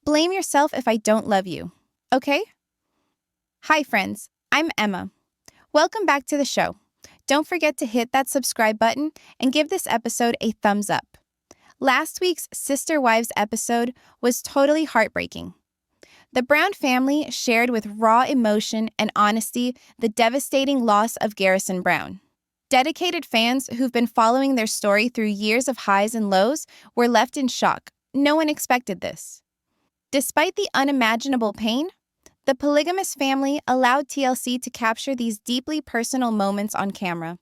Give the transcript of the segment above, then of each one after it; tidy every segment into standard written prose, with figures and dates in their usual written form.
Blame yourself if I don't love you. Okay? Hi, friends. I'm Emma. Welcome back to the show. Don't forget to hit that subscribe button and give this episode a thumbs up. Last week's Sister Wives episode was totally heartbreaking. The Brown family shared with raw emotion and honesty the devastating loss of Garrison Brown. Dedicated fans who've been following their story through years of highs and lows were left in shock. No one expected this. Despite the unimaginable pain, the polygamous family allowed TLC to capture these deeply personal moments on camera.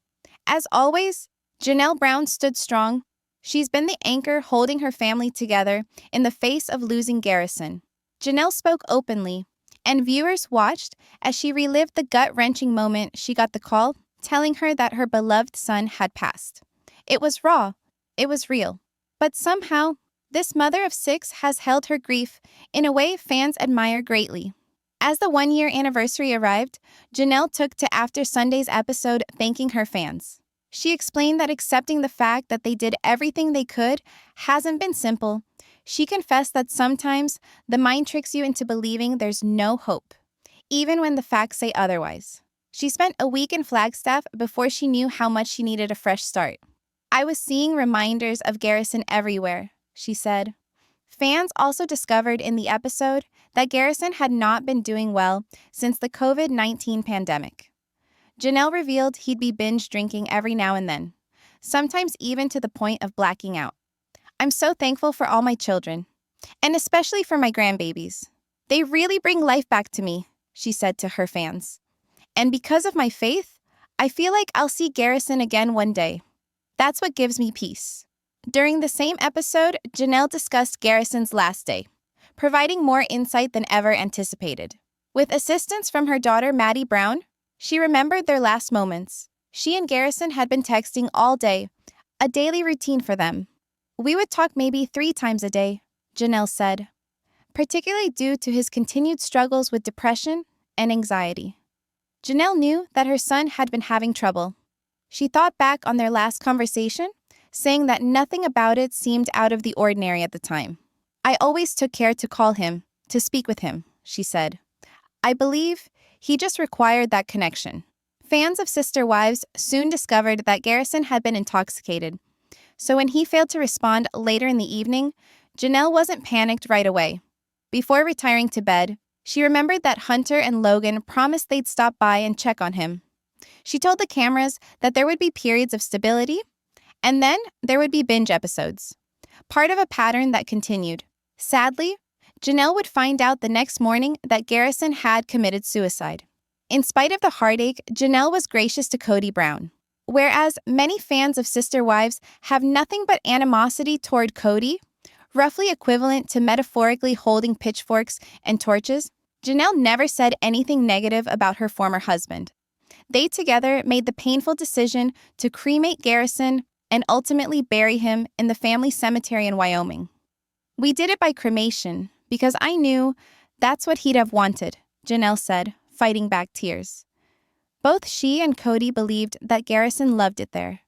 As always, Janelle Brown stood strong. She's been the anchor holding her family together in the face of losing Garrison. Janelle spoke openly, and viewers watched as she relived the gut-wrenching moment she got the call telling her that her beloved son had passed. It was raw. It was real. But somehow, this mother of 6 has held her grief in a way fans admire greatly. As the one-year anniversary arrived, Janelle took to after Sunday's episode thanking her fans. She explained that accepting the fact that they did everything they could hasn't been simple. She confessed that sometimes the mind tricks you into believing there's no hope, even when the facts say otherwise. She spent a week in Flagstaff before she knew how much she needed a fresh start. I was seeing reminders of Garrison everywhere, she said. Fans also discovered in the episode that Garrison had not been doing well since the COVID-19 pandemic. Janelle revealed he'd be binge drinking every now and then, sometimes even to the point of blacking out. I'm so thankful for all my children, and especially for my grandbabies. They really bring life back to me, she said to her fans. And because of my faith, I feel like I'll see Garrison again one day. That's what gives me peace. During the same episode, Janelle discussed Garrison's last day, providing more insight than ever anticipated. With assistance from her daughter Maddie Brown, she remembered their last moments. She and Garrison had been texting all day, a daily routine for them. We would talk maybe 3 times a day, Janelle said, particularly due to his continued struggles with depression and anxiety. Janelle knew that her son had been having trouble. She thought back on their last conversation, saying that nothing about it seemed out of the ordinary at the time. I always took care to call him, to speak with him, she said. I believe he just required that connection. Fans of Sister Wives soon discovered that Garrison had been intoxicated. So when he failed to respond later in the evening, Janelle wasn't panicked right away. Before retiring to bed, she remembered that Hunter and Logan promised they'd stop by and check on him. She told the cameras that there would be periods of stability, and then there would be binge episodes, part of a pattern that continued. Sadly, Janelle would find out the next morning that Garrison had committed suicide. In spite of the heartache, Janelle was gracious to Cody Brown. Whereas many fans of Sister Wives have nothing but animosity toward Cody, roughly equivalent to metaphorically holding pitchforks and torches, Janelle never said anything negative about her former husband. They together made the painful decision to cremate Garrison and ultimately bury him in the family cemetery in Wyoming. We did it by cremation because I knew that's what he'd have wanted, Janelle said, fighting back tears. Both she and Cody believed that Garrison loved it there.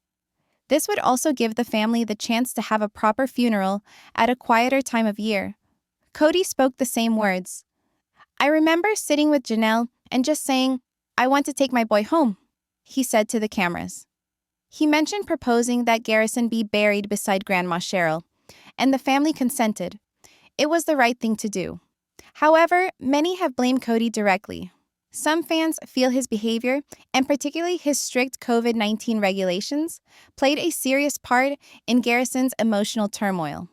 This would also give the family the chance to have a proper funeral at a quieter time of year. Cody spoke the same words. I remember sitting with Janelle and just saying, I want to take my boy home, he said to the cameras. He mentioned proposing that Garrison be buried beside Grandma Cheryl, and the family consented. It was the right thing to do. However, many have blamed Cody directly. Some fans feel his behavior, and particularly his strict COVID-19 regulations, played a serious part in Garrison's emotional turmoil.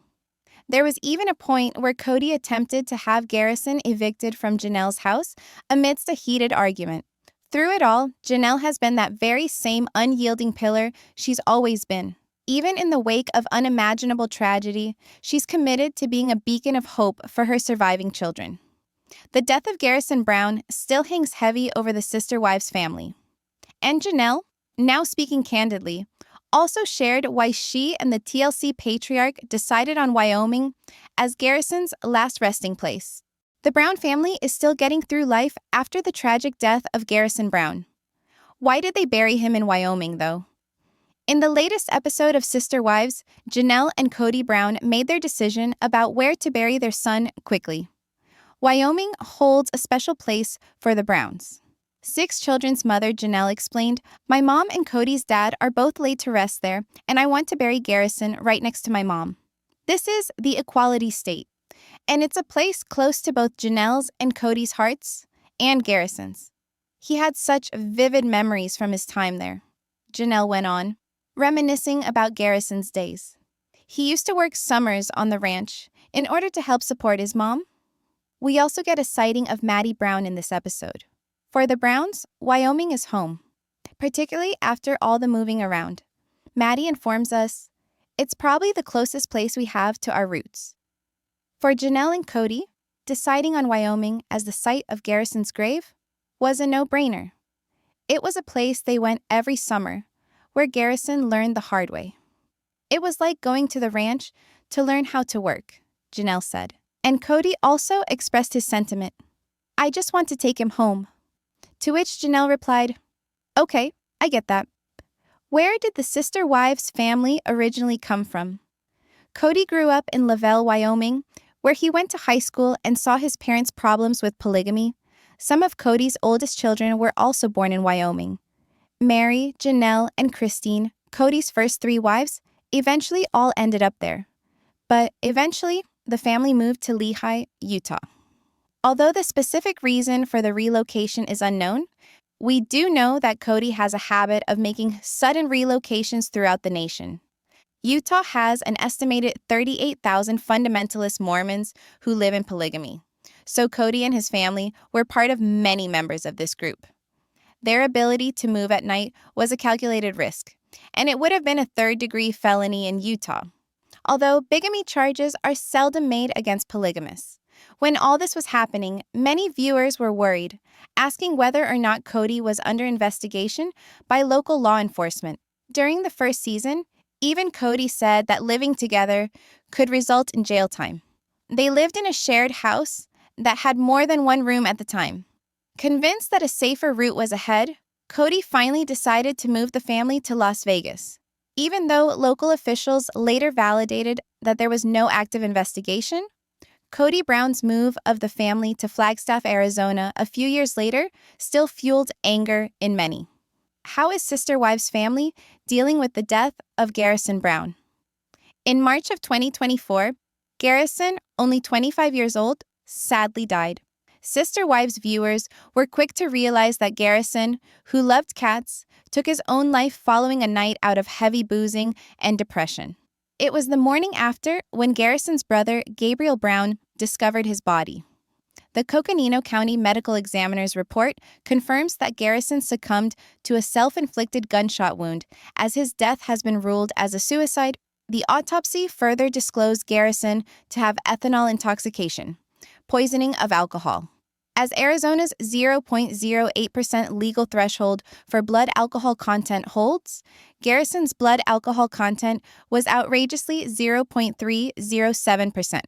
There was even a point where Cody attempted to have Garrison evicted from Janelle's house amidst a heated argument. Through it all, Janelle has been that very same unyielding pillar she's always been. Even in the wake of unimaginable tragedy, she's committed to being a beacon of hope for her surviving children. The death of Garrison Brown still hangs heavy over the Sister Wives family. And Janelle, now speaking candidly, also shared why she and the TLC patriarch decided on Wyoming as Garrison's last resting place. The Brown family is still getting through life after the tragic death of Garrison Brown. Why did they bury him in Wyoming, though? In the latest episode of Sister Wives, Janelle and Cody Brown made their decision about where to bury their son quickly. Wyoming holds a special place for the Browns. 6 children's mother Janelle explained, "My mom and Cody's dad are both laid to rest there, and I want to bury Garrison right next to my mom. This is the Equality State, and it's a place close to both Janelle's and Cody's hearts and Garrison's. He had such vivid memories from his time there," Janelle went on, reminiscing about Garrison's days. "He used to work summers on the ranch in order to help support his mom." We also get a sighting of Maddie Brown in this episode. For the Browns, Wyoming is home, particularly after all the moving around. Maddie informs us, "It's probably the closest place we have to our roots." For Janelle and Cody, deciding on Wyoming as the site of Garrison's grave was a no-brainer. It was a place they went every summer, where Garrison learned the hard way. "It was like going to the ranch to learn how to work," Janelle said. And Cody also expressed his sentiment, "I just want to take him home." To which Janelle replied, "Okay, I get that. Where did the Sister Wives family originally come from?" Cody grew up in Lavelle, Wyoming, where he went to high school and saw his parents' problems with polygamy. Some of Cody's oldest children were also born in Wyoming. Mary, Janelle, and Christine, Cody's first 3 wives, eventually all ended up there. But eventually, the family moved to Lehi, Utah. Although the specific reason for the relocation is unknown, we do know that Cody has a habit of making sudden relocations throughout the nation. Utah has an estimated 38,000 fundamentalist Mormons who live in polygamy, so Cody and his family were part of many members of this group. Their ability to move at night was a calculated risk, and it would have been a 3rd-degree felony in Utah, although bigamy charges are seldom made against polygamists. When all this was happening, many viewers were worried, asking whether or not Cody was under investigation by local law enforcement. During the first season, even Cody said that living together could result in jail time. They lived in a shared house that had more than one room at the time. Convinced that a safer route was ahead, Cody finally decided to move the family to Las Vegas. Even though local officials later validated that there was no active investigation, Cody Brown's move of the family to Flagstaff, Arizona a few years later still fueled anger in many. How is Sister Wives family dealing with the death of Garrison Brown? In March of 2024, Garrison, only 25 years old, sadly died. Sister Wives viewers were quick to realize that Garrison, who loved cats, took his own life following a night out of heavy boozing and depression. It was the morning after when Garrison's brother, Gabriel Brown, discovered his body. The Coconino County Medical Examiner's report confirms that Garrison succumbed to a self-inflicted gunshot wound, as his death has been ruled as a suicide. The autopsy further disclosed Garrison to have ethanol intoxication, poisoning of alcohol. As Arizona's 0.08% legal threshold for blood alcohol content holds, Garrison's blood alcohol content was outrageously 0.307%,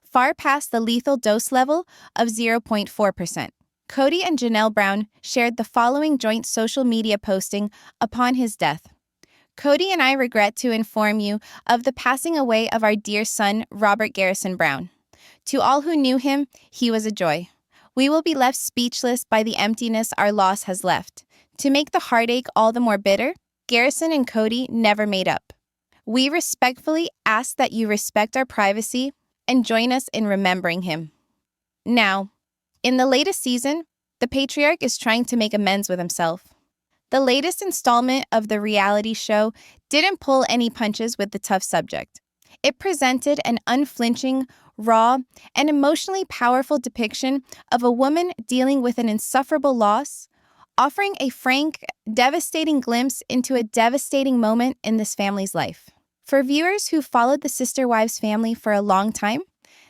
far past the lethal dose level of 0.4%. Cody and Janelle Brown shared the following joint social media posting upon his death. "Cody and I regret to inform you of the passing away of our dear son, Robert Garrison Brown. To all who knew him, he was a joy. We will be left speechless by the emptiness our loss has left. To make the heartache all the more bitter, Garrison and Cody never made up. We respectfully ask that you respect our privacy and join us in remembering him." Now, in the latest season, the patriarch is trying to make amends with himself. The latest installment of the reality show didn't pull any punches with the tough subject. It presented an unflinching, raw, and emotionally powerful depiction of a woman dealing with an insufferable loss, offering a frank, devastating glimpse into a devastating moment in this family's life. For viewers who followed the Sister Wives family for a long time,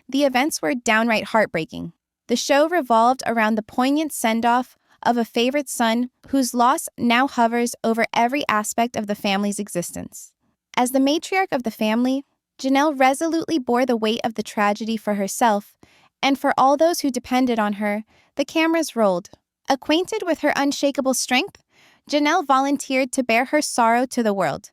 the events were downright heartbreaking. The show revolved around the poignant send-off of a favorite son whose loss now hovers over every aspect of the family's existence. As the matriarch of the family, Janelle resolutely bore the weight of the tragedy for herself, and for all those who depended on her, the cameras rolled. Acquainted with her unshakable strength, Janelle volunteered to bear her sorrow to the world,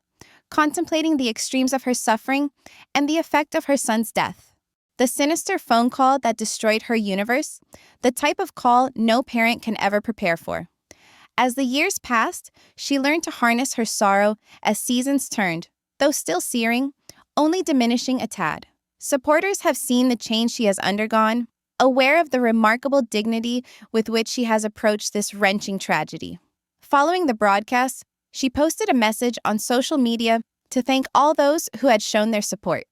contemplating the extremes of her suffering and the effect of her son's death. The sinister phone call that destroyed her universe, the type of call no parent can ever prepare for. As the years passed, she learned to harness her sorrow as seasons turned, though still searing, only diminishing a tad. Supporters have seen the change she has undergone, aware of the remarkable dignity with which she has approached this wrenching tragedy. Following the broadcast, she posted a message on social media to thank all those who had shown their support.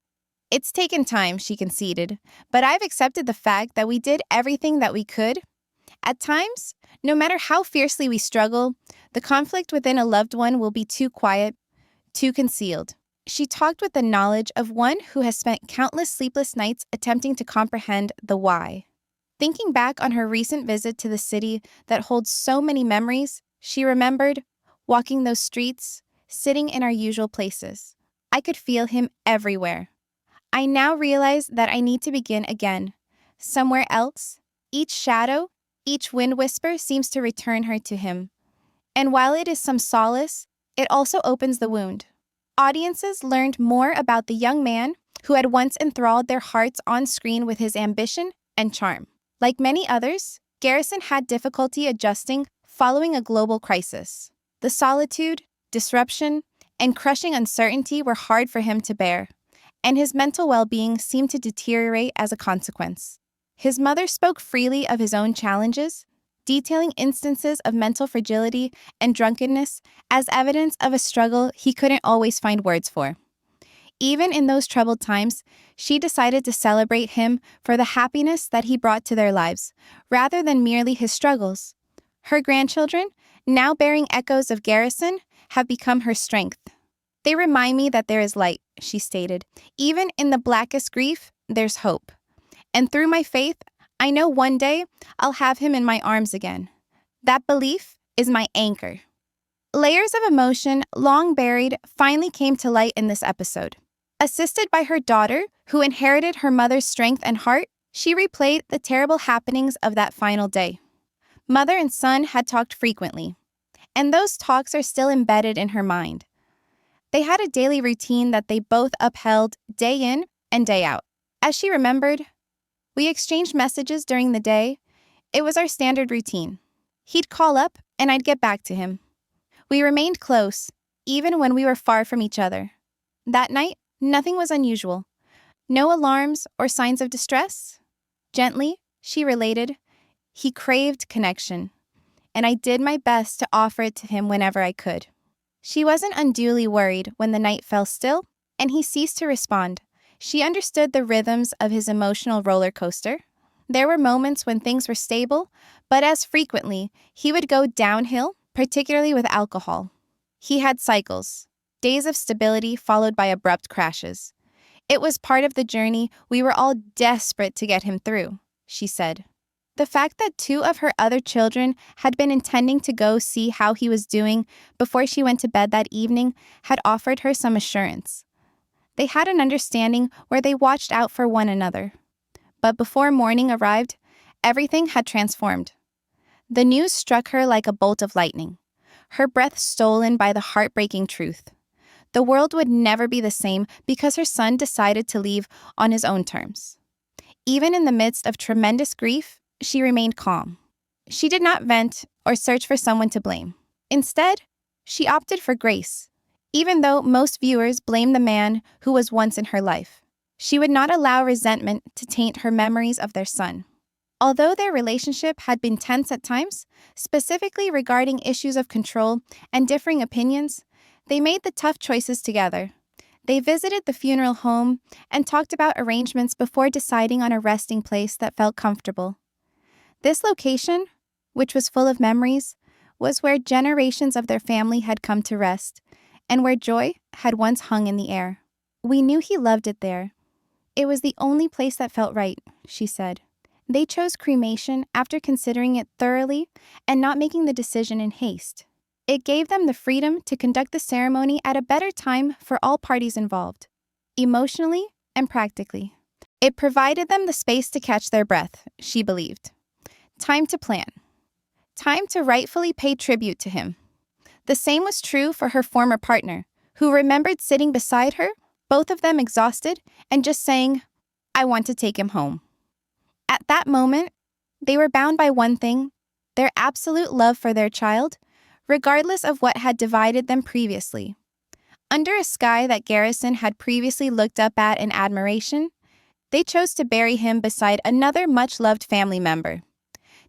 "It's taken time," she conceded, "but I've accepted the fact that we did everything that we could. At times, no matter how fiercely we struggle, the conflict within a loved one will be too quiet, too concealed." She talked with the knowledge of one who has spent countless sleepless nights attempting to comprehend the why. Thinking back on her recent visit to the city that holds so many memories, she remembered walking those streets, sitting in our usual places. I could feel him everywhere. I now realize that I need to begin again, somewhere else. Each shadow, each wind whisper seems to return her to him. And while it is some solace, it also opens the wound. Audiences learned more about the young man who had once enthralled their hearts on screen with his ambition and charm. Like many others, Garrison had difficulty adjusting following a global crisis. The solitude, disruption, and crushing uncertainty were hard for him to bear, and his mental well-being seemed to deteriorate as a consequence. His mother spoke freely of his own challenges, detailing instances of mental fragility and drunkenness as evidence of a struggle he couldn't always find words for. Even in those troubled times, she decided to celebrate him for the happiness that he brought to their lives, rather than merely his struggles. Her grandchildren, now bearing echoes of Garrison, have become her strength. "They remind me that there is light," she stated. "Even in the blackest grief, there's hope. And through my faith, I know one day I'll have him in my arms again. That belief is my anchor." Layers of emotion, long buried, finally came to light in this episode. Assisted by her daughter, who inherited her mother's strength and heart, she replayed the terrible happenings of that final day. Mother and son had talked frequently, and those talks are still embedded in her mind. They had a daily routine that they both upheld day in and day out. As she remembered, "We exchanged messages during the day. It was our standard routine. He'd call up, and I'd get back to him. We remained close, even when we were far from each other. That night, nothing was unusual. No alarms or signs of distress. Gently," she related, "he craved connection, and I did my best to offer it to him whenever I could." She wasn't unduly worried when the night fell still, and he ceased to respond. She understood the rhythms of his emotional roller coaster. There were moments when things were stable, but as frequently, he would go downhill, particularly with alcohol. He had cycles, days of stability followed by abrupt crashes. "It was part of the journey we were all desperate to get him through," she said. The fact that two of her other children had been intending to go see how he was doing before she went to bed that evening had offered her some assurance. They had an understanding where they watched out for one another. But before morning arrived, everything had transformed. The news struck her like a bolt of lightning, her breath stolen by the heartbreaking truth. The world would never be the same because her son decided to leave on his own terms. Even in the midst of tremendous grief, she remained calm. She did not vent or search for someone to blame. Instead, she opted for grace. Even though most viewers blame the man who was once in her life, she would not allow resentment to taint her memories of their son. Although their relationship had been tense at times, specifically regarding issues of control and differing opinions, they made the tough choices together. They visited the funeral home and talked about arrangements before deciding on a resting place that felt comfortable. This location, which was full of memories, was where generations of their family had come to rest, and where joy had once hung in the air. "We knew he loved it there. It was the only place that felt right," she said. They chose cremation after considering it thoroughly and not making the decision in haste. It gave them the freedom to conduct the ceremony at a better time for all parties involved, emotionally and practically. It provided them the space to catch their breath, she believed. Time to plan. Time to rightfully pay tribute to him. The same was true for her former partner, who remembered sitting beside her, both of them exhausted, and just saying, "I want to take him home." At that moment, they were bound by one thing: their absolute love for their child, regardless of what had divided them previously. Under a sky that Garrison had previously looked up at in admiration, they chose to bury him beside another much-loved family member.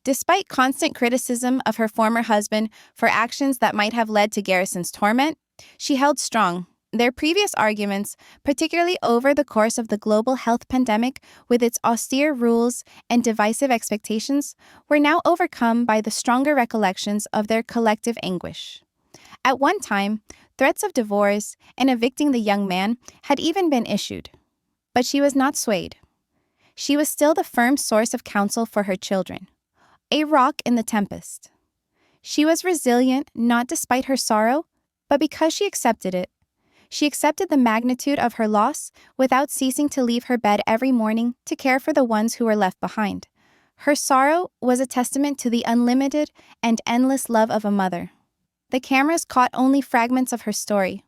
Despite constant criticism of her former husband for actions that might have led to Garrison's torment, she held strong. Their previous arguments, particularly over the course of the global health pandemic with its austere rules and divisive expectations, were now overcome by the stronger recollections of their collective anguish. At one time, threats of divorce and evicting the young man had even been issued. But she was not swayed. She was still the firm source of counsel for her children, a rock in the tempest. She was resilient not despite her sorrow, but because she accepted it. She accepted the magnitude of her loss without ceasing to leave her bed every morning to care for the ones who were left behind. Her sorrow was a testament to the unlimited and endless love of a mother. The cameras caught only fragments of her story.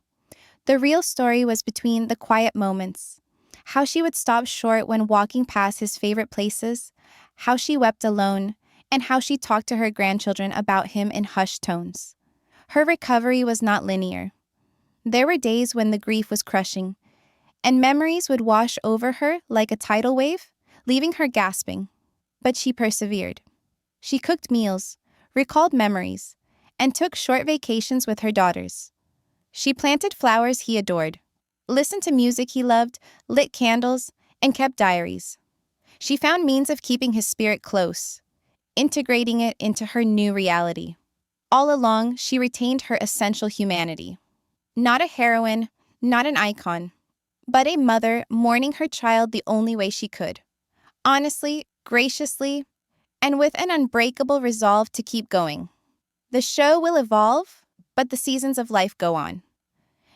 The real story was between the quiet moments. How she would stop short when walking past his favorite places, how she wept alone, and how she talked to her grandchildren about him in hushed tones. Her recovery was not linear. There were days when the grief was crushing, and memories would wash over her like a tidal wave, leaving her gasping. But she persevered. She cooked meals, recalled memories, and took short vacations with her daughters. She planted flowers he adored, listened to music he loved, lit candles, and kept diaries. She found means of keeping his spirit close, integrating it into her new reality. All along, she retained her essential humanity. Not a heroine, not an icon, but a mother mourning her child the only way she could. Honestly, graciously, and with an unbreakable resolve to keep going. The show will evolve, but the seasons of life go on.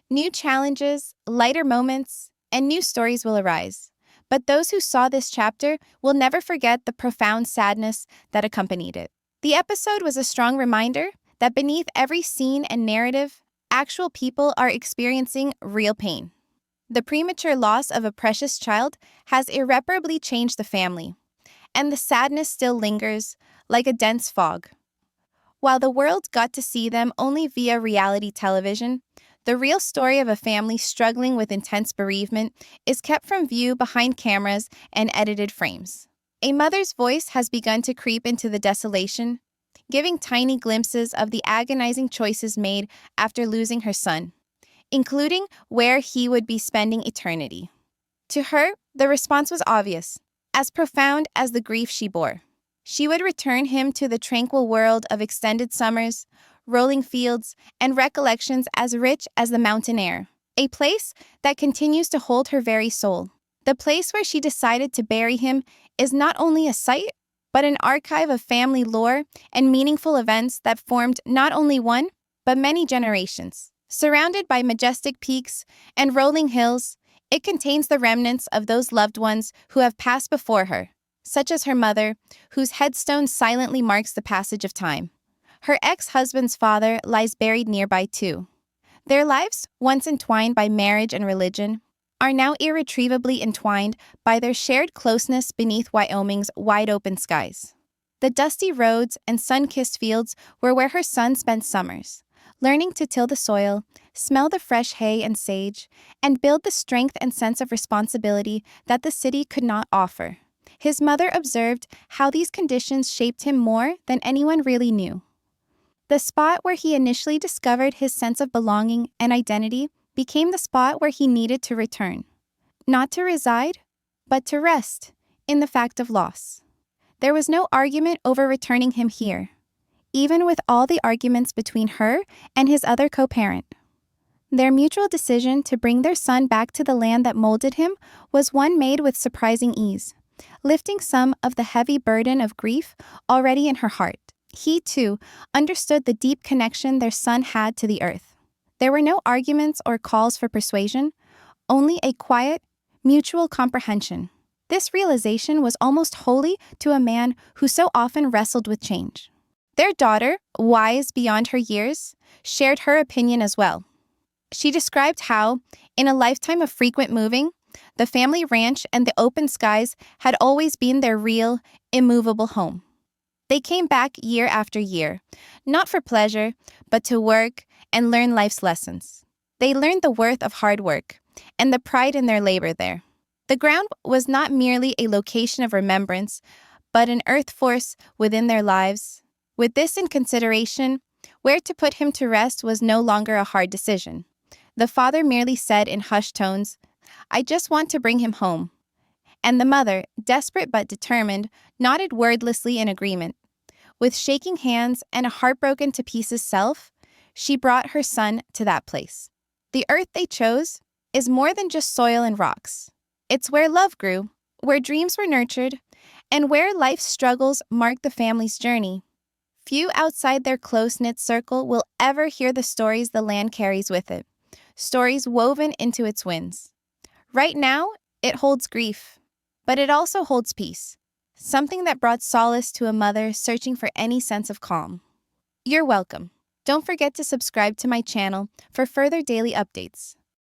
New challenges, lighter moments, and new stories will arise. But those who saw this chapter will never forget the profound sadness that accompanied it. The episode was a strong reminder that beneath every scene and narrative, actual people are experiencing real pain. The premature loss of a precious child has irreparably changed the family, and the sadness still lingers like a dense fog. While the world got to see them only via reality television, the real story of a family struggling with intense bereavement is kept from view behind cameras and edited frames. A mother's voice has begun to creep into the desolation, giving tiny glimpses of the agonizing choices made after losing her son, including where he would be spending eternity. To her, the response was obvious, as profound as the grief she bore. She would return him to the tranquil world of extended summers, rolling fields, and recollections as rich as the mountain air, a place that continues to hold her very soul. The place where she decided to bury him is not only a site, but an archive of family lore and meaningful events that formed not only one, but many generations. Surrounded by majestic peaks and rolling hills, it contains the remnants of those loved ones who have passed before her, such as her mother, whose headstone silently marks the passage of time. Her ex-husband's father lies buried nearby too. Their lives, once entwined by marriage and religion, are now irretrievably entwined by their shared closeness beneath Wyoming's wide-open skies. The dusty roads and sun-kissed fields were where her son spent summers, learning to till the soil, smell the fresh hay and sage, and build the strength and sense of responsibility that the city could not offer. His mother observed how these conditions shaped him more than anyone really knew. The spot where he initially discovered his sense of belonging and identity became the spot where he needed to return. Not to reside, but to rest in the fact of loss. There was no argument over returning him here, even with all the arguments between her and his other co-parent. Their mutual decision to bring their son back to the land that molded him was one made with surprising ease, lifting some of the heavy burden of grief already in her heart. He, too, understood the deep connection their son had to the earth. There were no arguments or calls for persuasion, only a quiet, mutual comprehension. This realization was almost holy to a man who so often wrestled with change. Their daughter, wise beyond her years, shared her opinion as well. She described how, in a lifetime of frequent moving, the family ranch and the open skies had always been their real, immovable home. They came back year after year, not for pleasure, but to work and learn life's lessons. They learned the worth of hard work and the pride in their labor there. The ground was not merely a location of remembrance, but an earth force within their lives. With this in consideration, where to put him to rest was no longer a hard decision. The father merely said in hushed tones, "I just want to bring him home." And the mother, desperate but determined, nodded wordlessly in agreement. With shaking hands and a heartbroken to pieces self, she brought her son to that place. The earth they chose is more than just soil and rocks. It's where love grew, where dreams were nurtured, and where life's struggles marked the family's journey. Few outside their close-knit circle will ever hear the stories the land carries with it, stories woven into its winds. Right now, it holds grief, but it also holds peace, something that brought solace to a mother searching for any sense of calm. You're welcome. Don't forget to subscribe to my channel for further daily updates.